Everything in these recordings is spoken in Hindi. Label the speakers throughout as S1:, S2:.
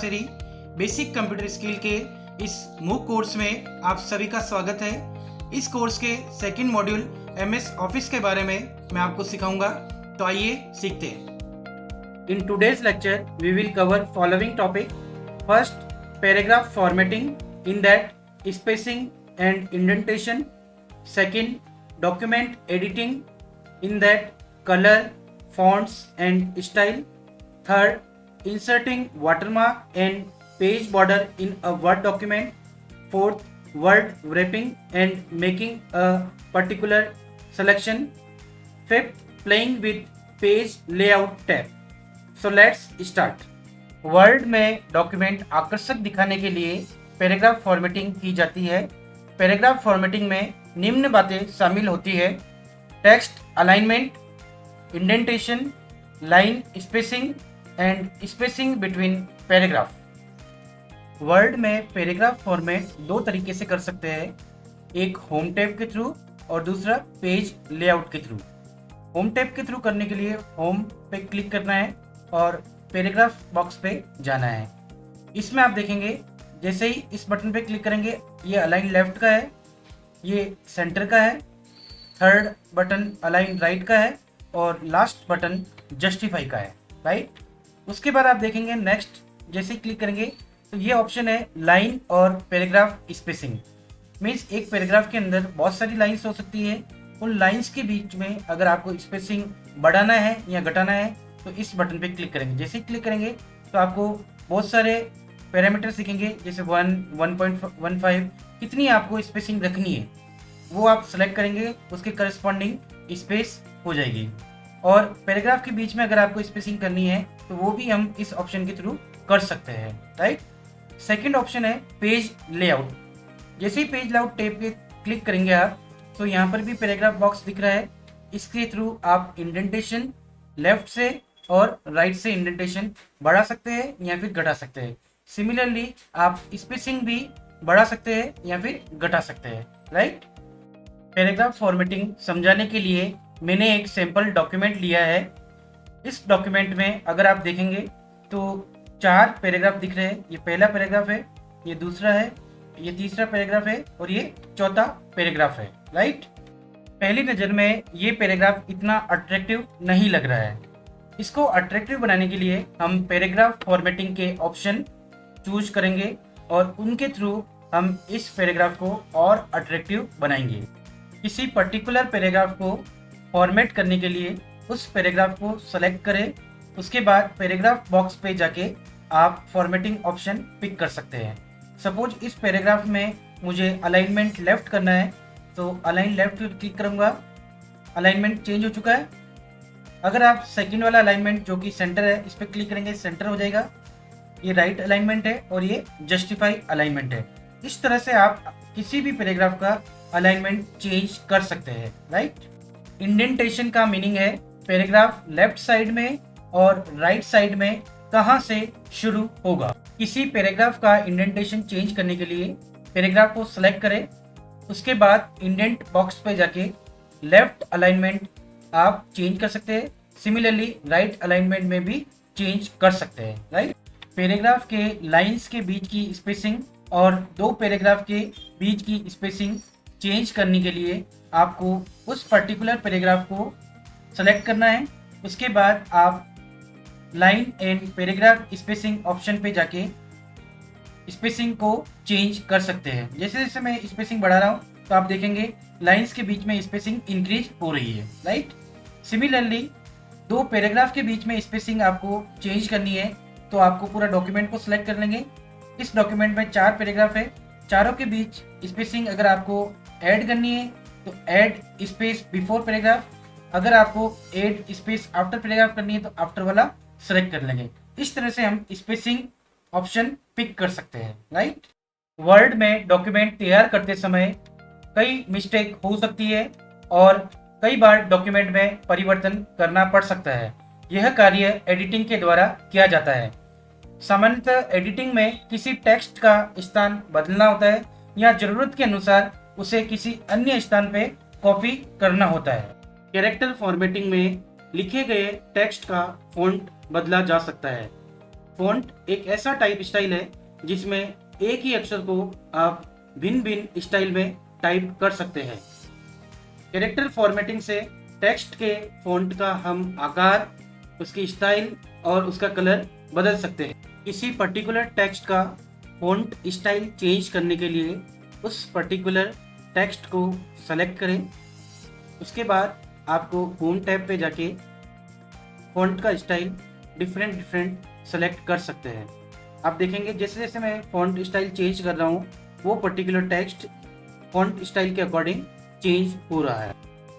S1: पासेरी बेसिक कंप्यूटर स्किल के इस मूक कोर्स में आप सभी का स्वागत है। इस कोर्स के सेकंड मॉड्यूल MS ऑफिस के बारे में मैं आपको सिखाऊंगा, तो आइए सीखते हैं। In today's lecture we will cover following topic. First, paragraph formatting, in that spacing and indentation. Second, document editing, in that color, fonts and style. Third, inserting watermark and page border in a Word document. Fourth, word wrapping and making a particular selection. Fifth, playing with page layout tab. So let's start. Word में डॉक्यूमेंट आकर्षक दिखाने के लिए पैराग्राफ फॉर्मेटिंग की जाती है। पैराग्राफ फॉर्मेटिंग में निम्न बातें शामिल होती है: text alignment, indentation, line spacing and spacing between paragraph. Word में पैराग्राफ फॉर्मेट दो तरीके से कर सकते हैं, एक होम टैब के थ्रू और दूसरा पेज लेआउट के थ्रू। होम टैब के थ्रू करने के लिए होम पे क्लिक करना है और पैराग्राफ बॉक्स पे जाना है। इसमें आप देखेंगे जैसे ही इस बटन पे क्लिक करेंगे, ये अलाइन लेफ्ट का है, ये सेंटर का है, थर्ड बटन अलाइन राइट का है और लास्ट बटन जस्टिफाई का है, राइट। उसके बाद आप देखेंगे नेक्स्ट जैसे ही क्लिक करेंगे तो ये ऑप्शन है लाइन और पैराग्राफ स्पेसिंग। मीन्स एक पैराग्राफ के अंदर बहुत सारी लाइंस हो सकती है, उन लाइंस के बीच में अगर आपको स्पेसिंग बढ़ाना है या घटाना है तो इस बटन पे क्लिक करेंगे। जैसे ही क्लिक करेंगे तो आपको बहुत सारे पैरामीटर्स दिखेंगे, जैसे 1, 1.15 कितनी आपको स्पेसिंग रखनी है वो आप सेलेक्ट करेंगे, उसके करस्पॉन्डिंग स्पेस हो जाएगी। और पैराग्राफ के बीच में अगर आपको स्पेसिंग करनी है तो वो भी हम इस ऑप्शन के थ्रू कर सकते हैं, राइट। सेकंड ऑप्शन है पेज लेआउट। जैसे ही पेज लेआउट टैब पे क्लिक करेंगे आप तो यहाँ पर भी पैराग्राफ बॉक्स दिख रहा है। इसके थ्रू आप इंडेंटेशन लेफ्ट से और राइट से इंडेंटेशन बढ़ा सकते हैं या फिर घटा सकते हैं। सिमिलरली आप स्पेसिंग भी बढ़ा सकते हैं या फिर घटा सकते हैं, राइट। पैराग्राफ फॉर्मेटिंग समझाने के लिए मैंने एक सैंपल डॉक्यूमेंट लिया है। इस डॉक्यूमेंट में अगर आप देखेंगे तो 4 पैराग्राफ दिख रहे हैं। ये पहला पैराग्राफ है, ये दूसरा है, ये तीसरा पैराग्राफ है और ये चौथा पैराग्राफ है, राइट। पहली नज़र में ये पैराग्राफ इतना अट्रैक्टिव नहीं लग रहा है। इसको अट्रैक्टिव बनाने के लिए हम पैराग्राफ फॉर्मेटिंग के ऑप्शन चूज करेंगे और उनके थ्रू हम इस पैराग्राफ को और अट्रैक्टिव बनाएंगे। किसी पर्टिकुलर पैराग्राफ को फॉर्मेट करने के लिए उस पैराग्राफ को सेलेक्ट करें, उसके बाद पैराग्राफ बॉक्स पे जाके आप फॉर्मेटिंग ऑप्शन पिक कर सकते हैं। सपोज इस पैराग्राफ में मुझे अलाइनमेंट लेफ्ट करना है तो अलाइन लेफ्ट पर क्लिक करूँगा, अलाइनमेंट चेंज हो चुका है। अगर आप सेकंड वाला अलाइनमेंट जो कि सेंटर है इस पर क्लिक करेंगे, सेंटर हो जाएगा। ये राइट अलाइनमेंट है और ये जस्टिफाई अलाइनमेंट है। इस तरह से आप किसी भी पैराग्राफ का अलाइनमेंट चेंज कर सकते हैं, राइट। इंडेंटेशन का मीनिंग है पैराग्राफ लेफ्ट साइड में और राइट साइड में कहां से शुरू होगा। किसी पैराग्राफ का इंडेंटेशन चेंज करने के लिए पैराग्राफ को सेलेक्ट करें, उसके बाद इंडेंट बॉक्स पे जाके लेफ्ट अलाइनमेंट आप चेंज कर सकते हैं। सिमिलरली राइट अलाइनमेंट में भी चेंज कर सकते हैं, राइट। पैराग्राफ के लाइंस के बीच की स्पेसिंग और दो पैराग्राफ के बीच की स्पेसिंग चेंज करने के लिए आपको उस पर्टिकुलर पैराग्राफ को सेलेक्ट करना है। उसके बाद आप line and paragraph spacing option पे जाके स्पेसिंग को चेंज कर सकते हैं। जैसे जैसे मैं स्पेसिंग बढ़ा रहा हूँ तो आप देखेंगे लाइंस के बीच में स्पेसिंग इंक्रीज हो रही है, राइट। सिमिलरली दो पैराग्राफ के बीच में स्पेसिंग आपको चेंज करनी है तो आपको पूरा डॉक्यूमेंट को सिलेक्ट कर लेंगे। इस डॉक्यूमेंट में 4 पैराग्राफ है, चारों के बीच स्पेसिंग अगर आपको ऐड करनी है तो ऐड स्पेस बिफोर पैराग्राफ, अगर आपको ऐड स्पेस आफ्टर पैराग्राफ करनी है तो आफ्टर वाला सेलेक्ट कर लेंगे। इस तरह से हम स्पेसिंग ऑप्शन पिक कर सकते हैं, राइट। वर्ड में डॉक्यूमेंट तैयार करते समय कई मिस्टेक हो सकती है और कई बार डॉक्यूमेंट में परिवर्तन करना पड़ सकता है। यह कार्य एडिटिंग के द्वारा किया जाता है। सामान्यतः एडिटिंग में किसी टेक्स्ट का स्थान बदलना होता है या जरूरत के अनुसार उसे किसी अन्य स्थान पे कॉपी करना होता है। कैरेक्टर फॉर्मेटिंग में लिखे गए टेक्स्ट का फॉन्ट बदला जा सकता है। फ़ॉन्ट एक ऐसा टाइप स्टाइल है जिसमें एक ही अक्षर को आप भिन्न भिन्न स्टाइल में टाइप कर सकते हैं। कैरेक्टर फॉर्मेटिंग से टेक्स्ट के फ़ॉन्ट का हम आकार, उसकी स्टाइल और उसका कलर बदल सकते हैं। किसी पर्टिकुलर टेक्स्ट का फ़ॉन्ट स्टाइल चेंज करने के लिए उस पर्टिकुलर टेक्स्ट को सेलेक्ट करें। उसके बाद आपको होम टैब पे जाके फ़ॉन्ट का स्टाइल डिफरेंट सेलेक्ट कर सकते हैं। आप देखेंगे जैसे जैसे मैं फ़ॉन्ट स्टाइल चेंज कर रहा हूँ वो पर्टिकुलर टेक्स्ट फ़ॉन्ट स्टाइल के अकॉर्डिंग चेंज हो रहा है।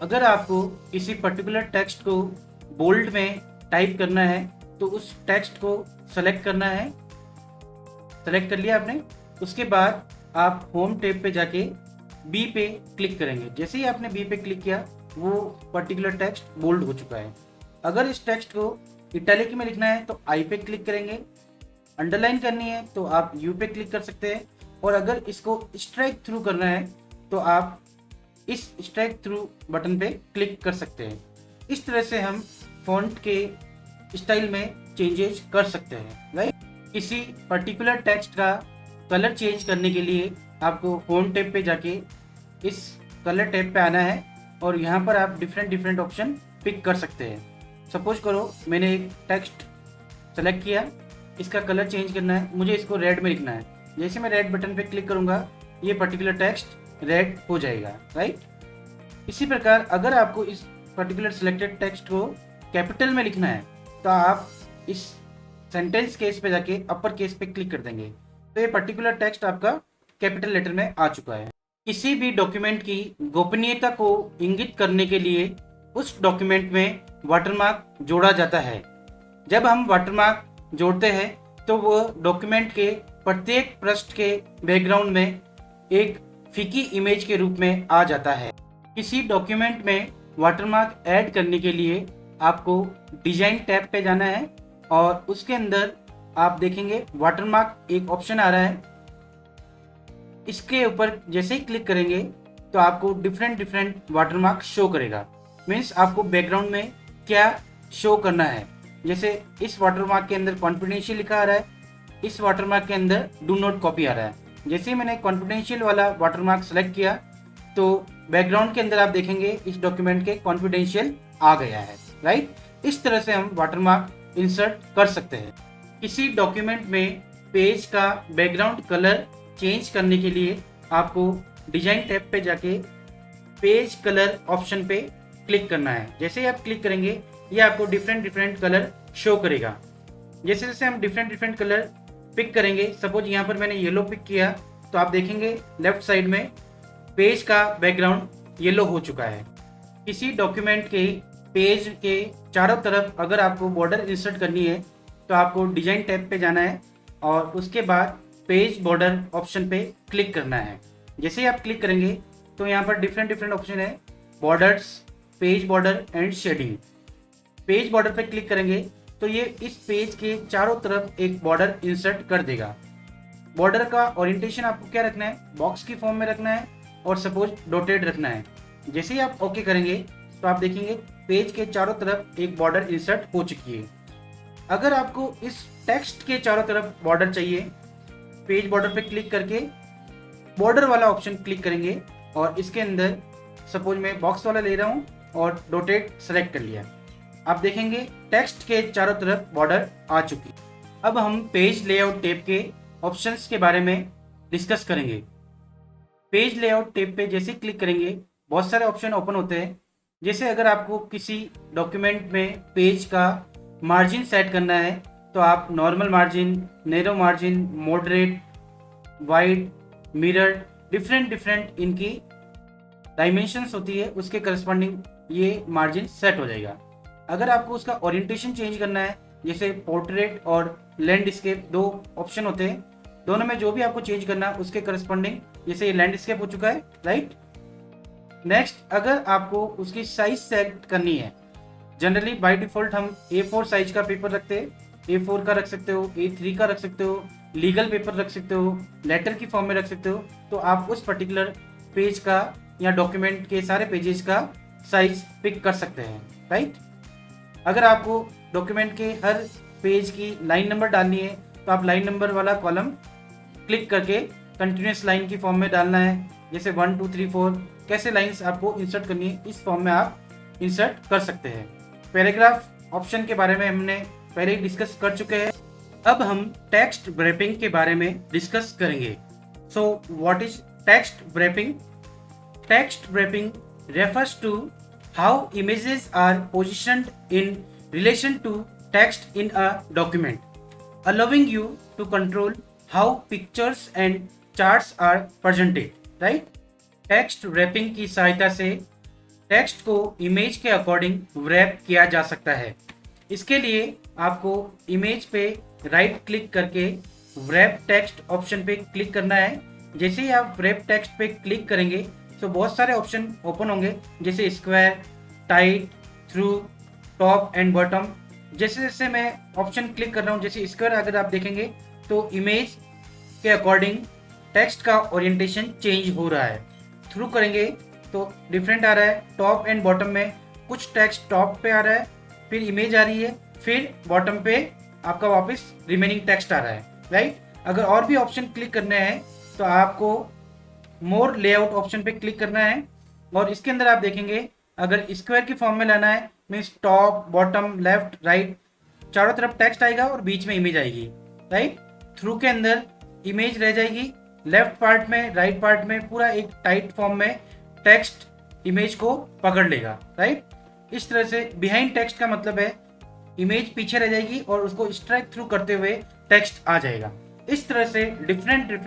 S1: अगर आपको किसी पर्टिकुलर टेक्स्ट को बोल्ड में टाइप करना है तो उस टेक्स्ट को सेलेक्ट करना है। सेलेक्ट कर लिया आपने, उसके बाद आप होम टैब पे जाके बी पे क्लिक करेंगे। जैसे ही आपने बी पे क्लिक किया वो पर्टिकुलर टेक्स्ट बोल्ड हो चुका है। अगर इस टेक्स्ट को इटैलिक में लिखना है तो आई पे क्लिक करेंगे, अंडरलाइन करनी है तो आप यू पे क्लिक कर सकते हैं, और अगर इसको स्ट्राइक थ्रू करना है तो आप इस स्ट्राइक थ्रू बटन पे क्लिक कर सकते हैं। इस तरह से हम फ़ॉन्ट के स्टाइल में चेंजेस कर सकते हैं, राइट। किसी पर्टिकुलर टेक्स्ट का कलर चेंज करने के लिए आपको होम टैब पे जाके इस कलर टैब पे आना है और यहाँ पर आप डिफरेंट ऑप्शन पिक कर सकते हैं। सपोज करो मैंने एक टेक्स्ट सेलेक्ट किया, इसका कलर चेंज करना है, मुझे इसको रेड में लिखना है। जैसे मैं रेड बटन पे क्लिक करूँगा ये पर्टिकुलर टेक्स्ट रेड हो जाएगा, राइट। इसी प्रकार अगर आपको इस पर्टिकुलर सिलेक्टेड टेक्स्ट को कैपिटल में लिखना है तो आप इस सेंटेंस केस पे जाके अपर केस पे क्लिक कर देंगे तो ये पर्टिकुलर टेक्स्ट आपका कैपिटल लेटर में आ चुका है। किसी भी डॉक्यूमेंट की गोपनीयता को इंगित करने के लिए उस डॉक्यूमेंट में वाटरमार्क जोड़ा जाता है। जब हम वाटरमार्क जोड़ते हैं तो वो डॉक्यूमेंट के प्रत्येक पृष्ठ के बैकग्राउंड में एक फीकी इमेज के रूप में आ जाता है। किसी डॉक्यूमेंट में वाटरमार्क ऐड करने के लिए आपको डिजाइन टैब पे जाना है और उसके अंदर आप देखेंगे वाटरमार्क एक ऑप्शन आ रहा है। इसके ऊपर जैसे ही क्लिक करेंगे तो आपको डिफरेंट वाटरमार्क शो करेगा। मीन्स आपको बैकग्राउंड में क्या शो करना है। जैसे इस वाटरमार्क के अंदर कॉन्फिडेंशियल लिखा आ रहा है, इस वाटरमार्क के अंदर डू नॉट कॉपी आ रहा है। जैसे ही मैंने कॉन्फिडेंशियल वाला वाटरमार्क सेलेक्ट किया तो बैकग्राउंड के अंदर आप देखेंगे इस डॉक्यूमेंट के कॉन्फिडेंशियल आ गया है, राइट। इस तरह से हम वाटरमार्क इंसर्ट कर सकते हैं। किसी डॉक्यूमेंट में पेज का बैकग्राउंड कलर चेंज करने के लिए आपको डिजाइन टैब पे जाके पेज कलर ऑप्शन पे क्लिक करना है। जैसे ही आप क्लिक करेंगे ये आपको डिफरेंट कलर शो करेगा। जैसे जैसे हम डिफरेंट कलर पिक करेंगे, सपोज यहाँ पर मैंने येलो पिक किया तो आप देखेंगे लेफ्ट साइड में पेज का बैकग्राउंड येलो हो चुका है। किसी डॉक्यूमेंट के पेज के चारों तरफ अगर आपको बॉर्डर इंसर्ट करनी है तो आपको डिजाइन टैब पे जाना है और उसके बाद पेज बॉर्डर ऑप्शन पे क्लिक करना है। जैसे ही आप क्लिक करेंगे तो यहाँ पर डिफरेंट ऑप्शन है, borders, page border and shading. Page border पे क्लिक करेंगे तो ये इस पेज के चारों तरफ एक बॉर्डर इंसर्ट कर देगा। बॉर्डर का ओरिएंटेशन आपको क्या रखना है, बॉक्स की फॉर्म में रखना है और सपोज डॉटेड रखना है। जैसे ही आप ओके करेंगे तो आप देखेंगे पेज के चारों तरफ एक बॉर्डर इंसर्ट हो चुकी है। अगर आपको इस टेक्स्ट के चारों तरफ बॉर्डर चाहिए, पेज बॉर्डर पे क्लिक करके बॉर्डर वाला ऑप्शन क्लिक करेंगे और इसके अंदर सपोज मैं बॉक्स वाला ले रहा हूँ और डॉटेड सेलेक्ट कर लिया। आप देखेंगे टेक्स्ट के चारों तरफ बॉर्डर आ चुकी। अब हम पेज लेआउट टैब के ऑप्शंस के बारे में डिस्कस करेंगे। पेज लेआउट टैब पे जैसे क्लिक करेंगे बहुत सारे ऑप्शन ओपन होते हैं। जैसे अगर आपको किसी डॉक्यूमेंट में पेज का मार्जिन सेट करना है तो आप normal margin, narrow margin, moderate, wide, mirror, different इनकी डायमेंशंस होती है, उसके करस्पॉन्डिंग ये मार्जिन सेट हो जाएगा। अगर आपको उसका ओरिएंटेशन चेंज करना है, जैसे पोर्ट्रेट और लैंडस्केप दो ऑप्शन होते हैं, दोनों में जो भी आपको चेंज करना है उसके करस्पॉन्डिंग, जैसे ये लैंडस्केप हो चुका है, राइट। नेक्स्ट अगर आपको उसकी साइज सेट करनी है, जनरली बाय डिफॉल्ट हम A4 साइज का पेपर रखते हैं, A4 का रख सकते हो, A3 का रख सकते हो, लीगल पेपर रख सकते हो, लेटर की फॉर्म में रख सकते हो। तो आप उस पर्टिकुलर पेज का या डॉक्यूमेंट के सारे पेजेस का साइज पिक कर सकते हैं, राइट। अगर आपको डॉक्यूमेंट के हर पेज की लाइन नंबर डालनी है तो आप लाइन नंबर वाला कॉलम क्लिक करके कंटिन्यूस लाइन की फॉर्म में डालना है, जैसे 1 2 3 4 कैसे लाइंस आपको इंसर्ट करनी है इस फॉर्म में आप इंसर्ट कर सकते हैं। पैराग्राफ ऑप्शन के बारे में हमने पहले ही डिस्कस कर चुके हैं। अब हम टेक्स्ट रैपिंग के बारे में डिस्कस करेंगे। So what is text wrapping? Text wrapping refers to how images are positioned in relation to text in a document, allowing you to control how pictures and charts are presented, right? Text wrapping की सहायता से टेक्स्ट को इमेज के अकॉर्डिंग रैप किया जा सकता है। इसके लिए आपको इमेज पे राइट क्लिक करके रैप टेक्स्ट ऑप्शन पे क्लिक करना है। जैसे ही आप रैप टेक्स्ट पे क्लिक करेंगे तो बहुत सारे ऑप्शन ओपन होंगे, जैसे square, tight, through, top and bottom. जैसे जैसे मैं ऑप्शन क्लिक कर रहा हूँ, जैसे स्क्वायर अगर आप देखेंगे तो इमेज के अकॉर्डिंग टेक्स्ट का ओरिएंटेशन चेंज हो रहा है। थ्रू करेंगे तो डिफरेंट आ रहा है। टॉप एंड बॉटम में कुछ टेक्स्ट टॉप पे आ रहा है, फिर इमेज आ रही है, फिर बॉटम पे आपका वापस रिमेनिंग टेक्स्ट आ रहा है, राइट? अगर और भी ऑप्शन क्लिक करने हैं तो आपको मोर लेआउट ऑप्शन पे क्लिक करना है और इसके अंदर आप देखेंगे अगर स्क्वायर की फॉर्म में लाना है means top, bottom, left, right चारों तरफ टेक्स्ट आएगा और बीच में इमेज आएगी, राइट? थ्रू के अंदर इमेज रह जाएगी, लेफ्ट पार्ट में, राइट पार्ट में पूरा एक टाइट फॉर्म में टेक्स्ट इमेज को पकड़ लेगा, राइट? इस तरह से बिहाइंड टेक्स्ट का मतलब है इमेज पीछे रह जाएगी और उसको स्ट्राइक थ्रू करते हुए टेक्स्ट आ जाएगा। इस तरह से डिफरेंट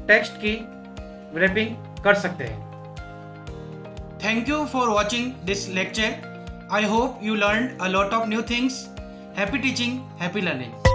S1: टेक्स्ट की रैपिंग कर सकते हैं। Thank you for watching this lecture. I hope you learn a lot of new things. Happy teaching, happy learning.